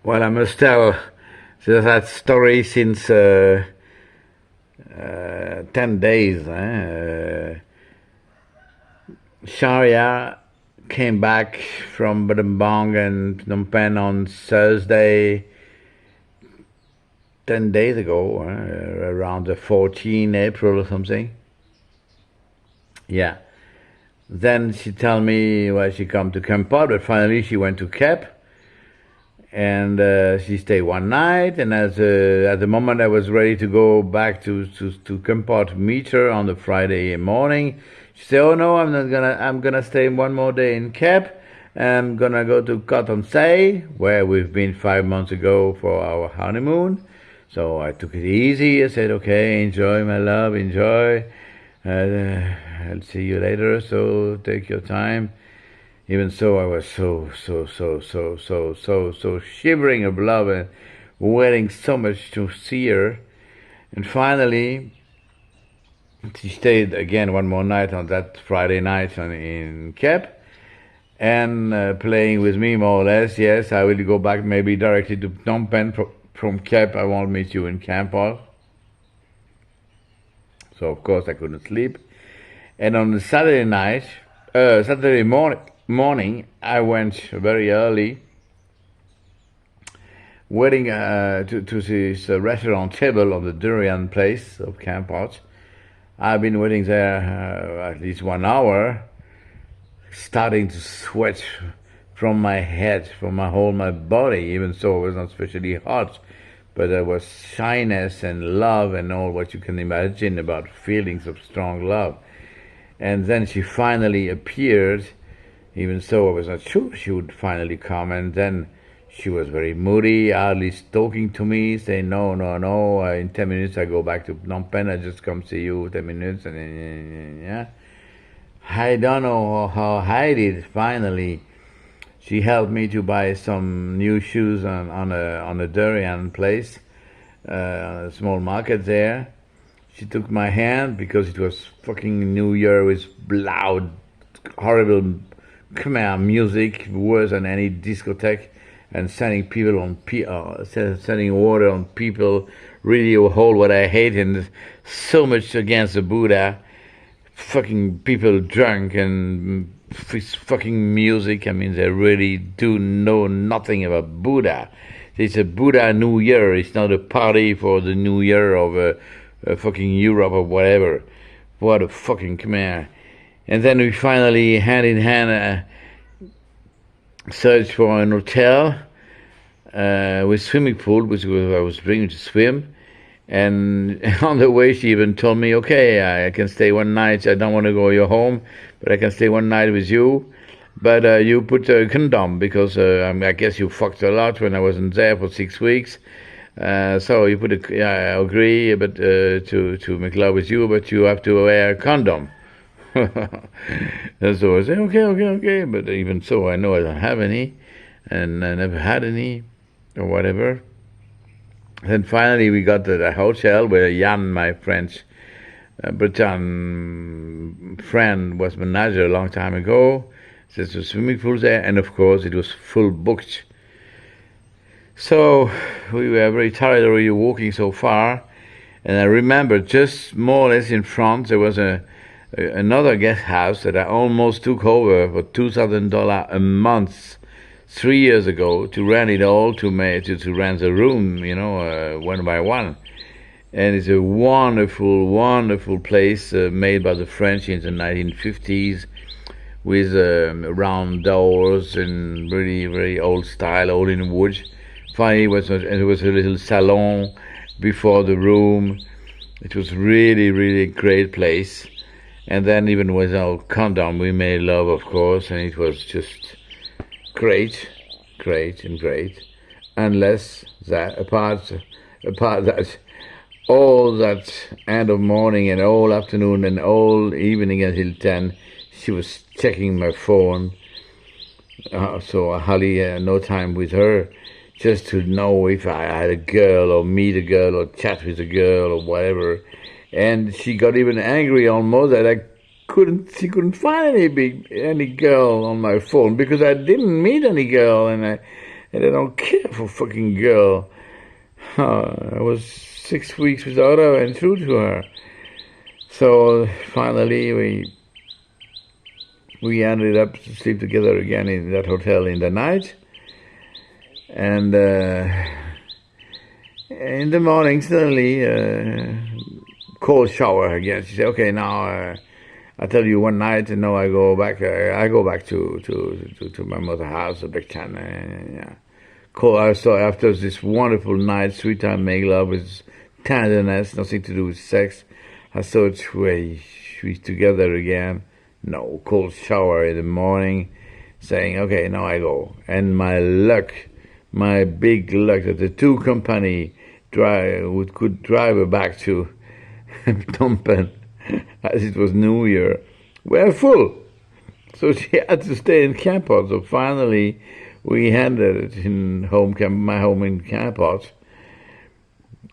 Well, I must tell that story since 10 days. Sharia came back from Battambang and Phnom Penh on Thursday, 10 days ago, around the 14th April or something. Yeah. Then she told me, well, she come to Kampot, but finally she went to Kep, and she stayed one night. And at the moment I was ready to go back to Kampot, meet her on the Friday morning, she said, "Oh no, I'm not gonna. I'm gonna stay one more day in Kep. I'm gonna go to Cotton Say, where we've been 5 months ago for our honeymoon." So I took it easy. I said, "Okay, enjoy, my love, enjoy. I'll see you later. So take your time." Even so, I was so shivering of love and waiting so much to see her. And finally, she stayed again one more night on that Friday night in Kep, and playing with me more or less. Yes, I will go back maybe directly to Phnom Penh from Kep. I won't meet you in Kampot. So of course I couldn't sleep. And on the Saturday morning, I went very early, waiting to this restaurant table on the Durian place of Kampot. I've been waiting there at least 1 hour, starting to sweat from my head, from my body, even so it was not especially hot, but there was shyness and love and all what you can imagine about feelings of strong love. And then she finally appeared, even so I was not sure she would finally come. And then she was very moody, hardly talking to me, saying, "No, no, no, in 10 minutes I go back to Phnom Penh, I just come see you 10 minutes. And yeah. I don't know how I did. Finally, she helped me to buy some new shoes on a durian place, a small market there. She took my hand because it was fucking New Year with loud, horrible Khmer music, worse than any discotheque, and sending people on sending water on people, really a whole what I hate, and so much against the Buddha. Fucking people drunk and fucking music. I mean, they really do know nothing about Buddha. It's a Buddha New Year. It's not a party for the New Year of fucking Europe or whatever. What a fucking Khmer. And then we finally, hand in hand, searched for an hotel with swimming pool, which I was bringing to swim. And on the way, she even told me, "Okay, I can stay one night. I don't want to go your home, but I can stay one night with you. But you put a condom because I guess you fucked a lot when I wasn't there for 6 weeks. So you put a, yeah, I agree, but to make love with you, but you have to wear a condom." And so I say, okay. But even so, I know I don't have any, and I never had any, or whatever. Then finally we got to the hotel where Jan, my French Breton friend, was manager a long time ago. There's a swimming pool there, and of course it was full booked. So we were very tired already walking so far, and I remember just more or less in front there was another guest house that I almost took over for $2,000 a month 3 years ago, to rent it all, to rent the room, one by one. And it's a wonderful, wonderful place made by the French in the 1950s, with round doors and really, very old style, all in wood. Finally, it was a little salon before the room. It was really, really great place. And then even without condom, we made love, of course, and it was just great. Unless that, apart that, all that end of morning and all afternoon and all evening until 10, she was checking my phone. So I hardly had no time with her, just to know if I had a girl or meet a girl or chat with a girl or whatever. And she got even angry almost that she couldn't find any girl on my phone, because I didn't meet any girl, and and I don't care for fucking girl. I was 6 weeks without her and true to her. So finally we ended up to sleep together again in that hotel in the night. And in the morning, suddenly, cold shower again. She said, "Okay, now I tell you one night, and now I go back. I go back to my mother's house, Baek Chan. Yeah, cold. So after this wonderful night, sweet time, make love with tenderness, nothing to do with sex. I thought we together again. No, cold shower in the morning, saying, okay, now I go. And my luck, my big luck, that the two company could drive her back to Phnom Penh, as it was New Year, were full. So she had to stay in Kampot. So finally, we handed it in my home in Kampot,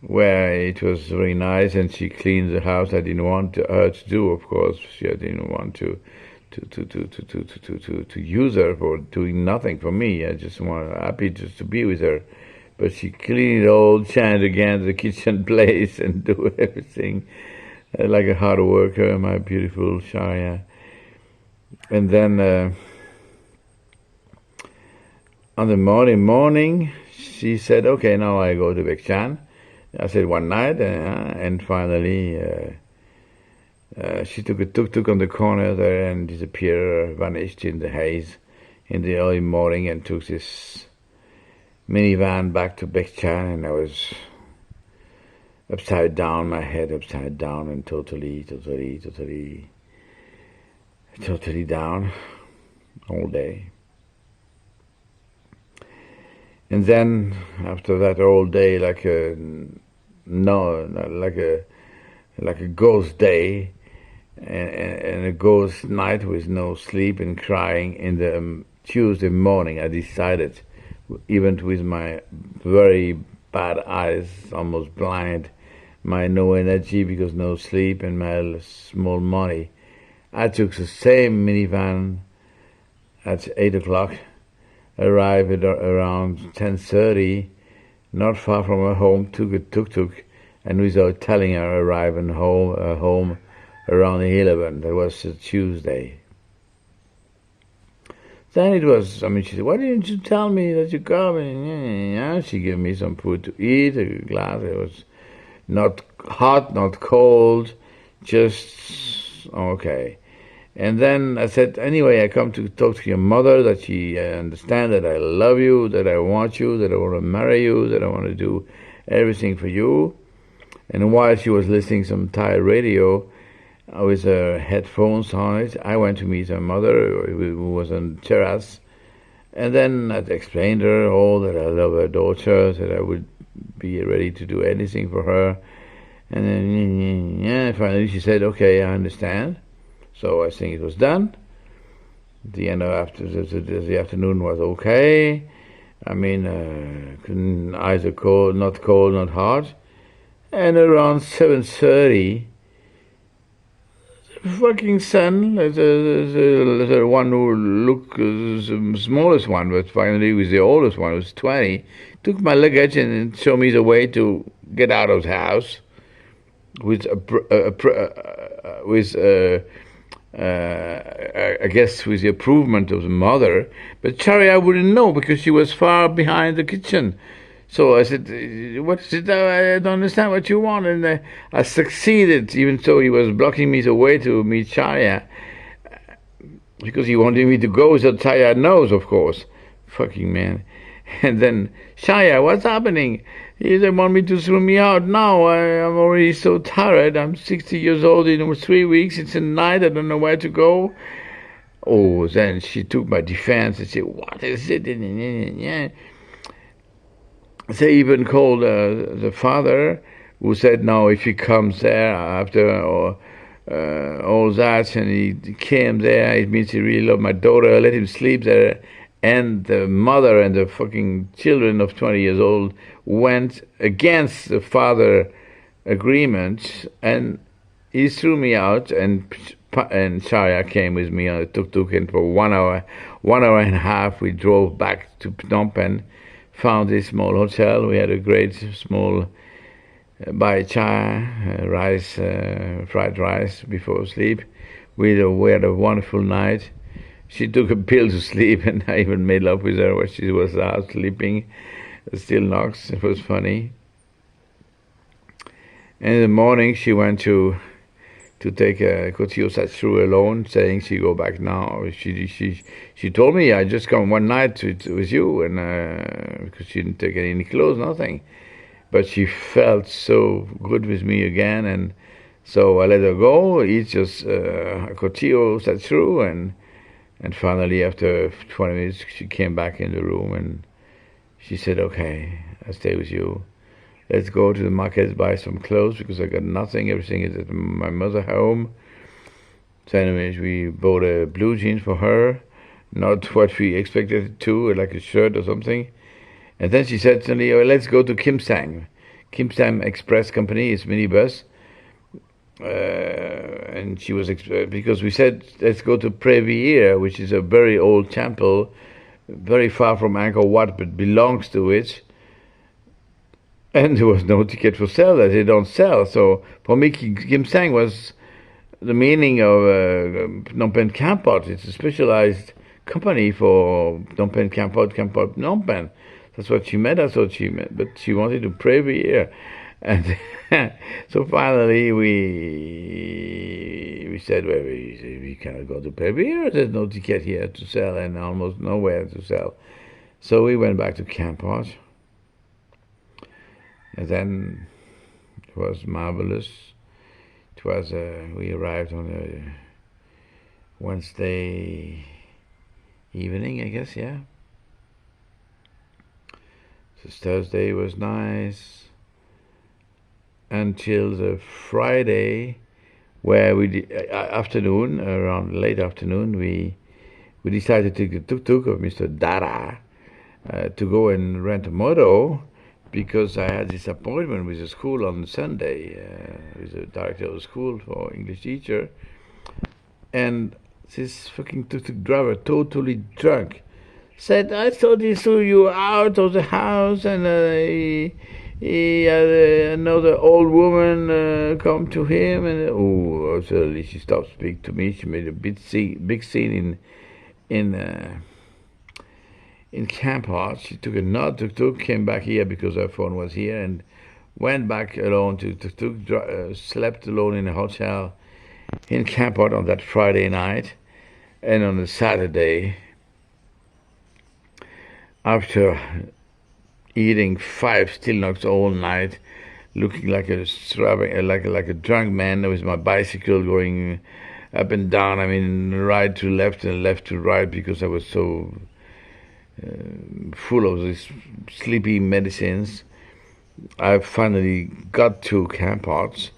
where it was very nice, and she cleaned the house. I didn't want her to do, of course. I didn't want to use her for doing nothing for me. I just wanted happy just to be with her. But she cleaned it all, changed again the kitchen place, and do everything like a hard worker, my beautiful Sharia. And then on the morning, she said, okay, now I go to Baek Chan. I said one night, and finally she took a tuk-tuk on the corner there and disappeared, vanished in the haze in the early morning, and took this minivan back to Baek Chan, and I was upside down, my head upside down, and totally down all day. And then after that all day, like a ghost day and a ghost night with no sleep and crying, in the Tuesday morning I decided, even with my very bad eyes, almost blind, my no energy because no sleep and my small money, I took the same minivan at 8 o'clock, arrived at around 10:30, not far from her home, took a tuk-tuk, and without telling her, arrived at home around 11. That was a Tuesday. Then it was, she said, why didn't you tell me that you come? And she gave me some food to eat, a glass. It was not hot, not cold, just okay. And then I said, anyway, I come to talk to your mother, that she understand that I love you, that I want you, that I want to marry you, that I want to do everything for you. And while she was listening to some Thai radio with her headphones on it, I went to meet her mother, who was on the terrace. And then I explained to her all that I love her daughter, that I would be ready to do anything for her. And then finally she said, okay, I understand. So I think it was done. The end of the afternoon was okay. Either cold, not hot. And around 7:30, the fucking sun, the one who looked the smallest one, but finally was the oldest one, was 20, took my luggage and showed me the way to get out of the house I guess with the approval of the mother, but Sharia wouldn't know because she was far behind the kitchen. So I said, what is it? I don't understand what you want. And I succeeded, even though he was blocking me the way to meet Sharia, because he wanted me to go so Sharia knows, of course. Fucking man. And then, Sharia, what's happening? He said, want me to throw me out now. I'm already so tired. I'm 60 years old in 3 weeks. It's a night. I don't know where to go. Oh, then she took my defense and said, what is it? They even called the father, who said, no, if he comes there after all that, and he came there, it means he really loved my daughter, let him sleep there. And the mother and the fucking children of 20 years old went against the father agreement, and he threw me out, and Sharia came with me on a tuk-tuk, and for 1 hour and a half we drove back to Phnom Penh. found this small hotel. We had a great small bai chai, rice, fried rice before sleep. We had a wonderful night. She took a pill to sleep, and I even made love with her while she was out sleeping. Still knocks. It was funny. And in the morning, she went to take a Cotillo sat through alone, saying she go back now. She told me I just come one night with you, and because she didn't take any clothes, nothing. But she felt so good with me again, and so I let her go. Eat just a Cotillo sat through, and finally after 20 minutes she came back in the room and she said, "Okay, I'll stay with you. Let's go to the market, buy some clothes because I got nothing. Everything is at my mother's home." So anyways, we bought a blue jeans for her, not what we expected to, like a shirt or something. And then she said suddenly, "Oh, let's go to Kim Sang. Kim Sang Express Company is minibus." And she was, because we said, let's go to Préville, which is a very old temple, very far from Angkor Wat, but belongs to it. And there was no ticket for sale that they don't sell. So for me, Kim Sang was the meaning of Phnom Penh Kampot. It's a specialized company for Phnom Penh Kampot, Phnom Penh. That's what she meant. That's what she meant. But she wanted to pray every year. And so finally we said, well, we cannot go to every year. There's no ticket here to sell and almost nowhere to sell. So we went back to Kampot. And then it was marvelous. It was, we arrived on a Wednesday evening, I guess, yeah. So Thursday was nice until the Friday, where afternoon, around late afternoon, we decided to take a tuk-tuk of Mr. Dara to go and rent a moto, because I had this appointment with the school on Sunday, with the director of the school for English teacher, and this fucking tuk-tuk driver, totally drunk, said, "I thought he threw you out of the house, and he had another old woman come to him," and suddenly she stopped speaking to me. She made a big scene in Kampot. She took another tuk-tuk, came back here because her phone was here, and went back alone to tuk-tuk, slept alone in a hotel in Kampot on that Friday night. And on the Saturday, after eating 5 still knocks all night, looking like a drunk man with my bicycle going up and down, I mean right to left and left to right, because I was so full of these sleepy medicines. I finally got to Kampot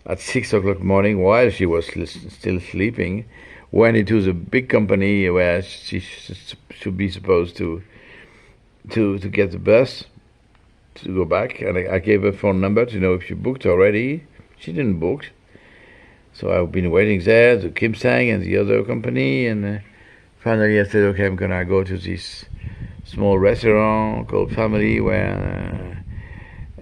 at 6 o'clock morning while she was still sleeping, went into the big company where she should be supposed to get the bus to go back, and I gave her phone number to know if she booked already. She didn't book, so I've been waiting there, the Kim Sang and the other company, and finally I said, okay, I'm gonna go to this small restaurant called Family, where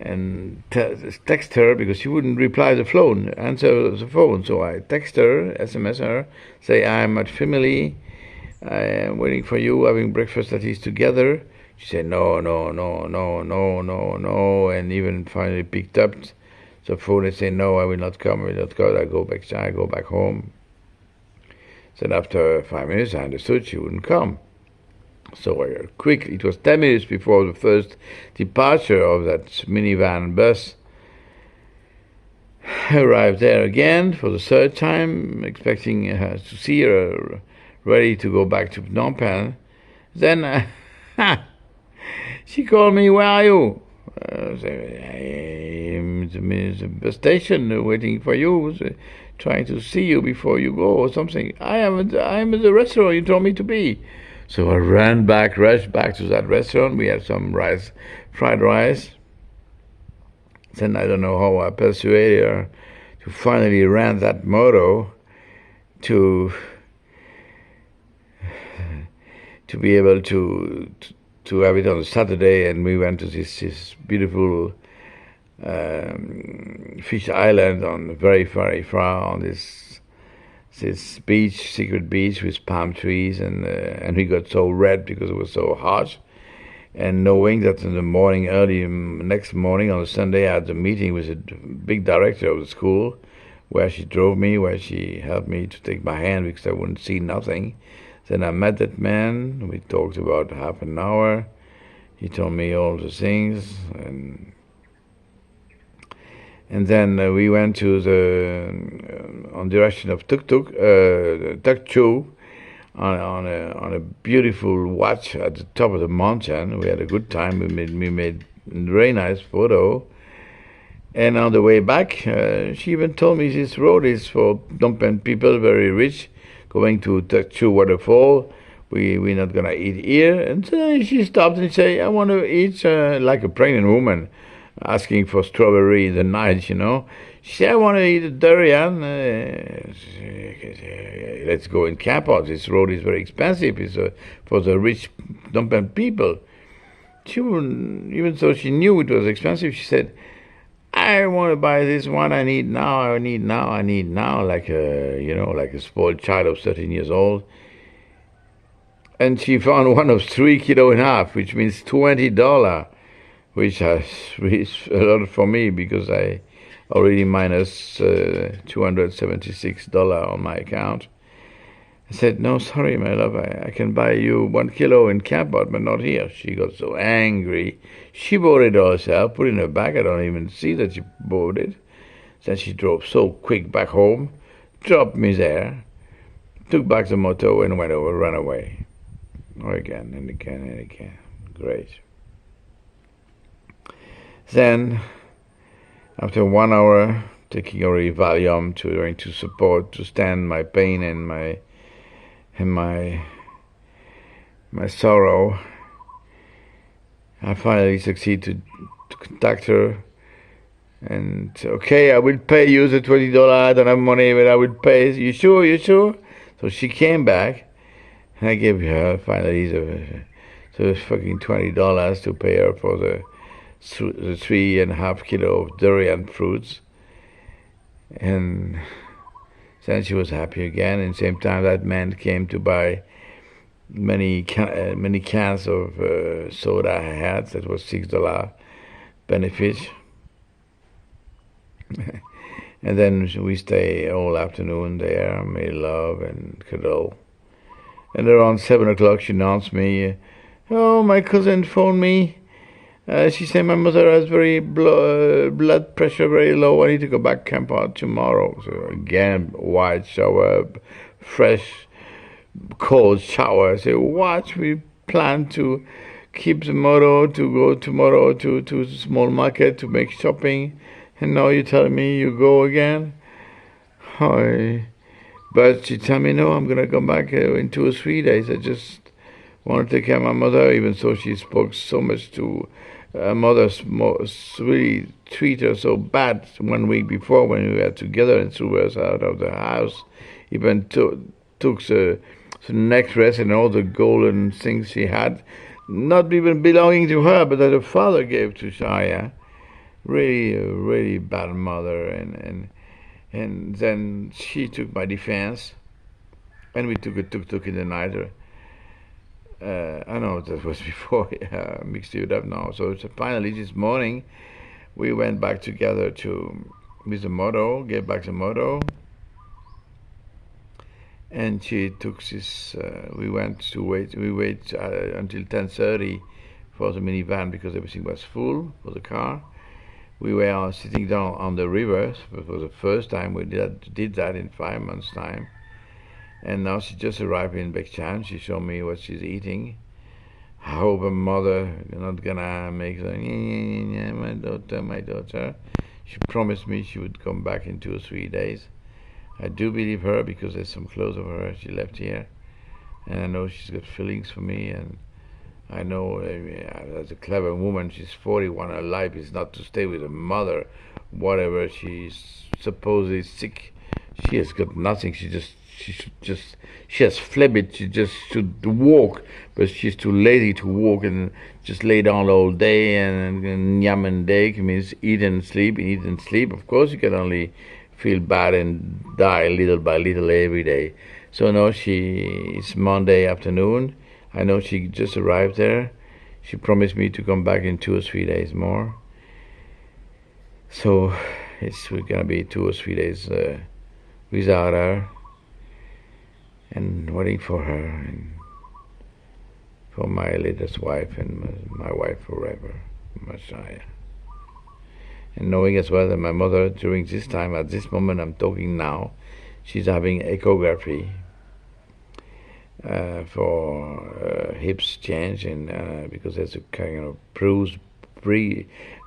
and text her, because she wouldn't reply answer the phone. So I text her, SMS her, say, "I'm at Family, I am waiting for you, having breakfast at least together." She said, no, and even finally picked up the phone and said, "No, I will not come, I go back home." Then after 5 minutes, I understood she wouldn't come. So quickly, it was 10 minutes before the first departure of that minivan bus, arrived there again for the third time, expecting to see her ready to go back to Phnom Penh. Then she called me, "Where are you?" I'm at the bus station waiting for you, trying to see you before you go or something. I am at the restaurant you told me to be. So I rushed back to that restaurant. We had some fried rice. Then I don't know how I persuaded her to finally rent that moto to be able to to have it on a Saturday, and we went to this beautiful fish island on very, very far on this beach, secret beach with palm trees, and we got so red because it was so hot. And knowing that in the morning, early next morning on a Sunday, I had a meeting with the big director of the school, where she drove me, where she helped me to take my hand because I wouldn't see nothing. Then I met that man. We talked about half an hour. He told me all the things, and then we went to the on direction of Tukchu, on a beautiful watch at the top of the mountain. We had a good time. We made a very nice photo. And on the way back, she even told me this road is for Phnom Penh people, very rich, going to Tukchu waterfall. We're not gonna eat here. And so she stopped and said, "I want to eat like a pregnant woman, asking for strawberry in the night, you know." She said, "I want to eat a durian. Let's go in Kampot. This road is very expensive. It's for the rich Phnom Penh people." She wouldn't, even though she knew it was expensive, she said, "I want to buy this one. I need now. I need now. I need now." Like like a spoiled child of 13 years old. And she found one of 3.5 kilos, which means $20, which is a lot for me because I already minus $276 on my account. I said, "No, sorry, my love, I can buy you 1 kilo in Kampot, but not here." She got so angry. She bought it herself, put it in her bag. I don't even see that she bought it. Then she drove so quick back home, dropped me there, took back the motor and ran away. Again and again and again. Great. Then, after 1 hour, taking already Valium to support, to stand my pain and my sorrow, I finally succeed to contact her. And okay, I will pay you the $20. I don't have money, but I will pay. You sure? You sure? So she came back. I gave her finally the fucking $20 to pay her for the 3.5 kilos of durian fruits, and then she was happy again. And same time, that man came to buy many cans of soda I had. That was $6 benefit. And then we stay all afternoon there, made love and cuddle. And around 7 o'clock, she announced me, "Oh, my cousin phoned me. She said my mother has very blood pressure very low. I need to go back Kampot tomorrow." So again, white shower, fresh, cold shower. I said, "What? We plan to keep the motto to go tomorrow to the small market to make shopping, and now you tell me you go again?" But she told me, "No, I'm going to come back in 2 or 3 days. I just want to take care of my mother," even though she spoke so much to her mother, really treat her so bad 1 week before when we were together and threw us out of the house. Even took the necklace and all the golden things she had, not even belonging to her, but that her father gave to Shaya. Really, a really bad mother. And then she took my defense, and we took a tuk-tuk in the night. I know that was before, mixed it up now. So finally this morning, we went back together with the moto, gave back the moto, and she took this, we wait until 10:30 for the minivan because everything was full for the car. We were sitting down on the river for the first time. We did that in 5 months' time. And now she just arrived in Baekchan. She showed me what she's eating. I hope her mother is not gonna make her, my daughter. She promised me she would come back in 2 or 3 days. I do believe her because there's some clothes of her she left here. And I know she's got feelings for me, and I know as a clever woman, she's 41. Her life is not to stay with her mother, whatever she's supposedly sick. She has got nothing. She just she has phlegm. She just should walk, but she's too lazy to walk and just lay down all day and yam and day means eat and sleep, eat and sleep. Of course, you can only feel bad and die little by little every day. So no, it's Monday afternoon. I know she just arrived there. She promised me to come back in 2 or 3 days more. So we're gonna be 2 or 3 days without her and waiting for her and for my latest wife and my wife forever, Messiah. And knowing as well that my mother during this time, at this moment I'm talking now, she's having echography for hips change and because there's a kind of bruise,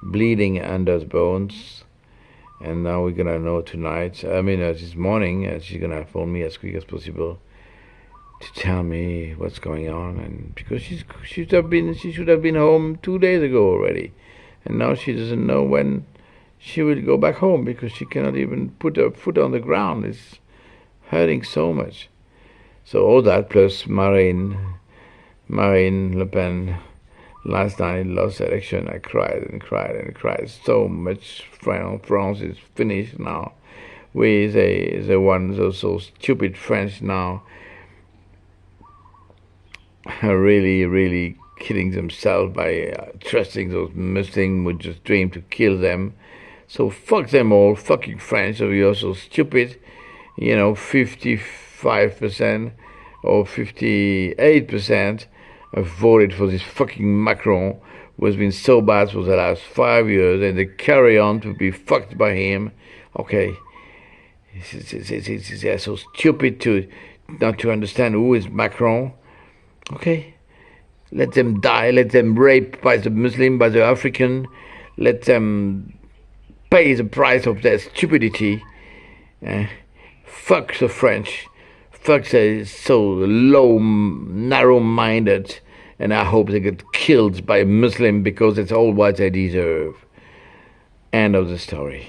bleeding under the bones. And now we're gonna know tonight. I mean, this morning, she's gonna phone me as quick as possible to tell me what's going on. And because she should have been home 2 days ago already, and now she doesn't know when she will go back home because she cannot even put her foot on the ground. It's hurting so much. So all that plus Marine Le Pen. Last night, lost election, I cried and cried and cried so much. France is finished now. Those so stupid French now are really, really killing themselves by trusting those Muslims who just dream to kill them. So fuck them all, fucking French. So you're so stupid. 55% or 58% have voted for this fucking Macron, who has been so bad for the last 5 years, and they carry on to be fucked by him. Okay, they're so stupid to not to understand who is Macron. Okay, let them die, let them rape by the Muslim, by the African, let them pay the price of their stupidity. Fuck the French. Fuck, are so low, narrow-minded, and I hope they get killed by a Muslim because it's all what they deserve. End of the story.